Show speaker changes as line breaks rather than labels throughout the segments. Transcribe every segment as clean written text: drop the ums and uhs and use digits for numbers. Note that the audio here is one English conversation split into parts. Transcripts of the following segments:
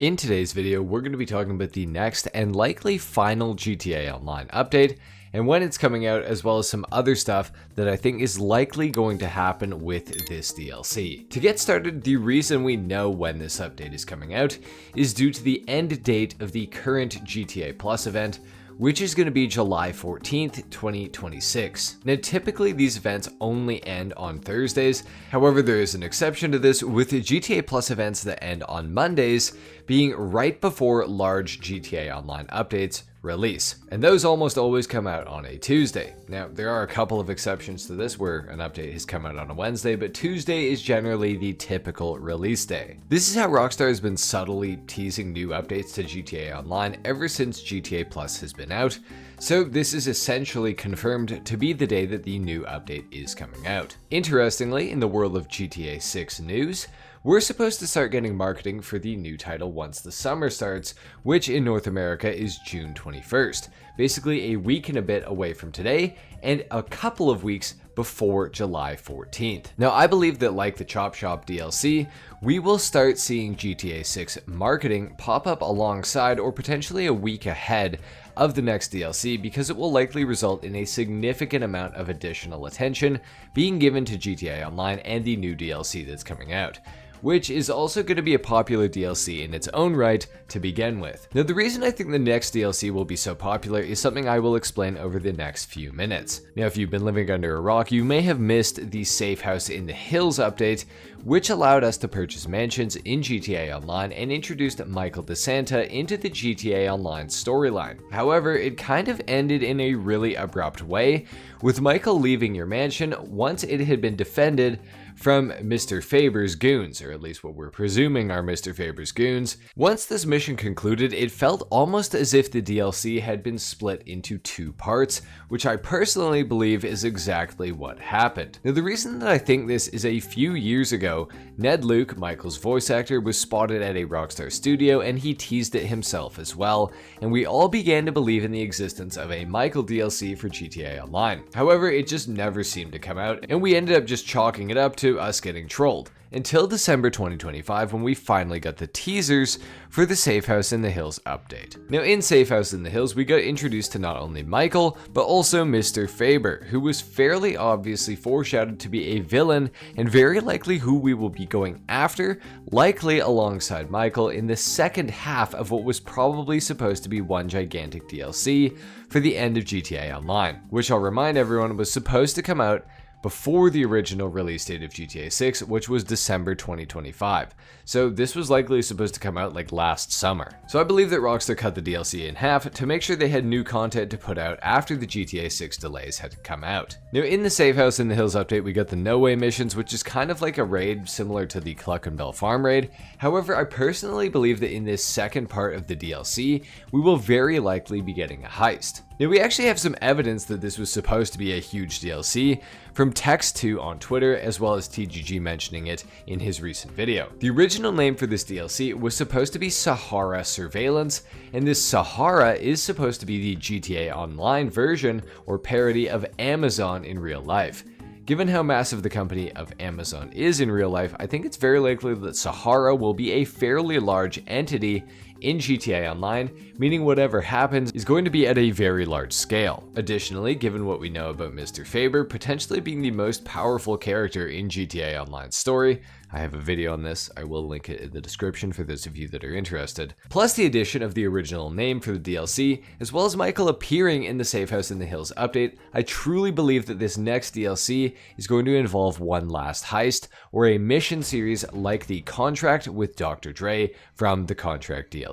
In today's video, we're going to be talking about the next and likely final GTA Online update and when it's coming out, as well as some other stuff that I think is likely going to happen with this DLC. To get started, the reason we know when this update is coming out is due to the end date of the current GTA Plus event, which is going to be July 14th, 2026. Now, typically these events only end on Thursdays. However, there is an exception to this, with the GTA Plus events that end on Mondays being right before large GTA Online updates release, and those almost always come out on a Tuesday. Now, there are a couple of exceptions to this where an update has come out on a Wednesday, but Tuesday is generally the typical release day. This is how Rockstar has been subtly teasing new updates to GTA Online ever since GTA Plus has been out, so this is essentially confirmed to be the day that the new update is coming out. Interestingly, in the world of GTA 6 news, we're supposed to start getting marketing for the new title once the summer starts, which in North America is June 21st, basically a week and a bit away from today, and a couple of weeks before July 14th. Now, I believe that like the Chop Shop DLC, we will start seeing GTA 6 marketing pop up alongside or potentially a week ahead of the next DLC, because it will likely result in a significant amount of additional attention being given to GTA Online and the new DLC that's coming out, which is also going to be a popular DLC in its own right to begin with. Now, the reason I think the next DLC will be so popular is something I will explain over the next few minutes. Now, if you've been living under a rock, you may have missed the Safe House in the Hills update, which allowed us to purchase mansions in GTA Online and introduced Michael DeSanta into the GTA Online storyline. However, it kind of ended in a really abrupt way, with Michael leaving your mansion once it had been defended from Mr. Faber's goons, or at least what we're presuming are Mr. Faber's goons. Once this mission concluded, it felt almost as if the DLC had been split into two parts, which I personally believe is exactly what happened. Now, the reason that I think this is a few years ago, Ned Luke, Michael's voice actor, was spotted at a Rockstar studio and he teased it himself as well, and we all began to believe in the existence of a Michael DLC for GTA Online. However, it just never seemed to come out, and we ended up just chalking it up to us getting trolled, until December 2025 when we finally got the teasers for the Safe House in the Hills update. Now, in Safe House in the Hills, we got introduced to not only Michael, but also Mr. Faber, who was fairly obviously foreshadowed to be a villain and very likely who we will be going after, likely alongside Michael, in the second half of what was probably supposed to be one gigantic DLC for the end of GTA Online, which I'll remind everyone was supposed to come out before the original release date of GTA 6, which was December 2025. So this was likely supposed to come out like last summer. So I believe that Rockstar cut the DLC in half to make sure they had new content to put out after the GTA 6 delays had come out. Now, in the Safe House in the Hills update, we got the No Way missions, which is kind of like a raid similar to the Cluckenbell Farm raid. However, I personally believe that in this second part of the DLC, we will very likely be getting a heist. Now, we actually have some evidence that this was supposed to be a huge DLC from Text2 on Twitter, as well as TGG mentioning it in his recent video. The original name for this DLC was supposed to be Sahara Surveillance, and this Sahara is supposed to be the GTA Online version or parody of Amazon in real life. Given how massive the company of Amazon is in real life, I think it's very likely that Sahara will be a fairly large entity in GTA Online, meaning whatever happens is going to be at a very large scale. Additionally, given what we know about Mr. Faber potentially being the most powerful character in GTA Online's story, I have a video on this, I will link it in the description for those of you that are interested, plus the addition of the original name for the DLC, as well as Michael appearing in the Safe House in the Hills update, I truly believe that this next DLC is going to involve one last heist, or a mission series like the Contract with Dr. Dre from the Contract DLC.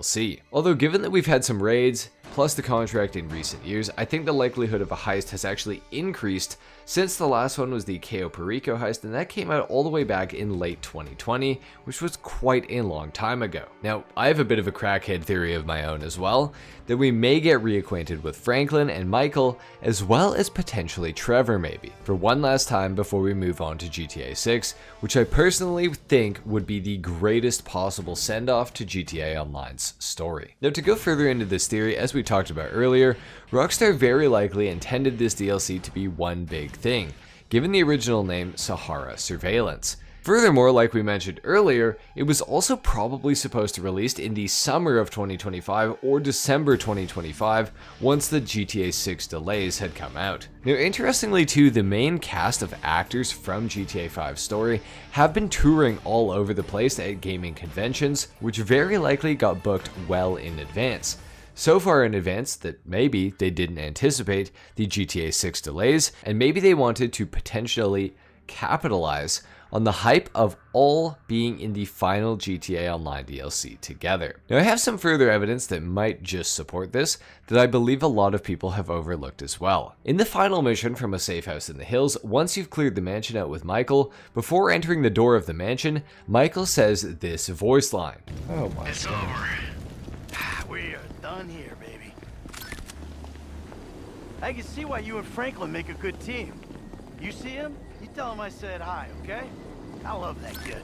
Although given that we've had some raids, plus the Contract in recent years, I think the likelihood of a heist has actually increased since the last one was the Cayo Perico heist, and that came out all the way back in late 2020, which was quite a long time ago. Now, I have a bit of a crackhead theory of my own as well, that we may get reacquainted with Franklin and Michael, as well as potentially Trevor maybe, for one last time before we move on to GTA 6, which I personally think would be the greatest possible send-off to GTA Online's story. Now, to go further into this theory, as we talked about earlier, Rockstar very likely intended this DLC to be one big thing, given the original name Sahara Surveillance. Furthermore, like we mentioned earlier, it was also probably supposed to release in the summer of 2025 or December 2025 once the GTA 6 delays had come out. Now, interestingly too, the main cast of actors from GTA 5's story have been touring all over the place at gaming conventions, which very likely got booked well in advance. So far in advance that maybe they didn't anticipate the GTA 6 delays, and maybe they wanted to potentially capitalize on the hype of all being in the final GTA Online DLC together. Now, I have some further evidence that might just support this that I believe a lot of people have overlooked as well. In the final mission from a safe house in the hills, once you've cleared the mansion out with Michael, before entering the door of the mansion, Michael says this voice line.
Oh my
It's
God.
over. We are done here, baby. I can see why you and Franklin make a good team. You see him? You tell him I said hi, okay? I love that kid.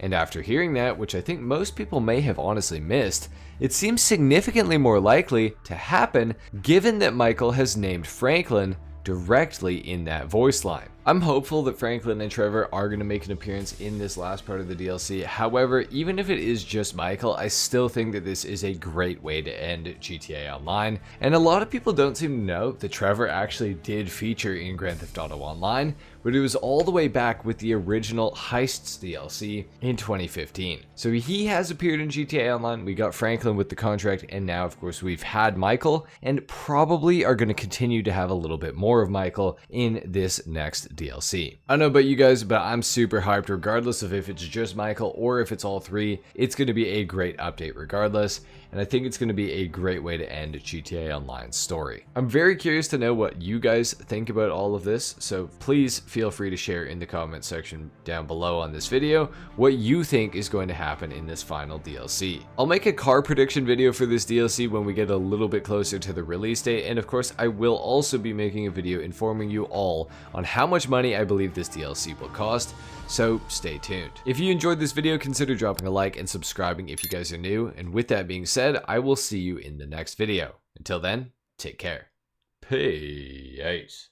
And after hearing that, which I think most people may have honestly missed, it seems significantly more likely to happen given that Michael has named Franklin directly in that voice line. I'm hopeful that Franklin and Trevor are going to make an appearance in this last part of the DLC. However, even if it is just Michael, I still think that this is a great way to end GTA Online. And a lot of people don't seem to know that Trevor actually did feature in Grand Theft Auto Online, but it was all the way back with the original Heists DLC in 2015. So he has appeared in GTA Online, we got Franklin with the contract, and now of course we've had Michael, and probably are going to continue to have a little bit more of Michael in this next DLC. I don't know about you guys, but I'm super hyped regardless of if it's just Michael or if it's all three. It's going to be a great update regardless, and I think it's going to be a great way to end GTA Online's story. I'm very curious to know what you guys think about all of this, so please feel free to share in the comment section down below on this video what you think is going to happen in this final DLC. I'll make a car prediction video for this DLC when we get a little bit closer to the release date, and of course I will also be making a video informing you all on how much money I believe this DLC will cost, so stay tuned. If you enjoyed this video, consider dropping a like and subscribing if you guys are new, and with that being said, I will see you in the next video. Until then, take care. Peace.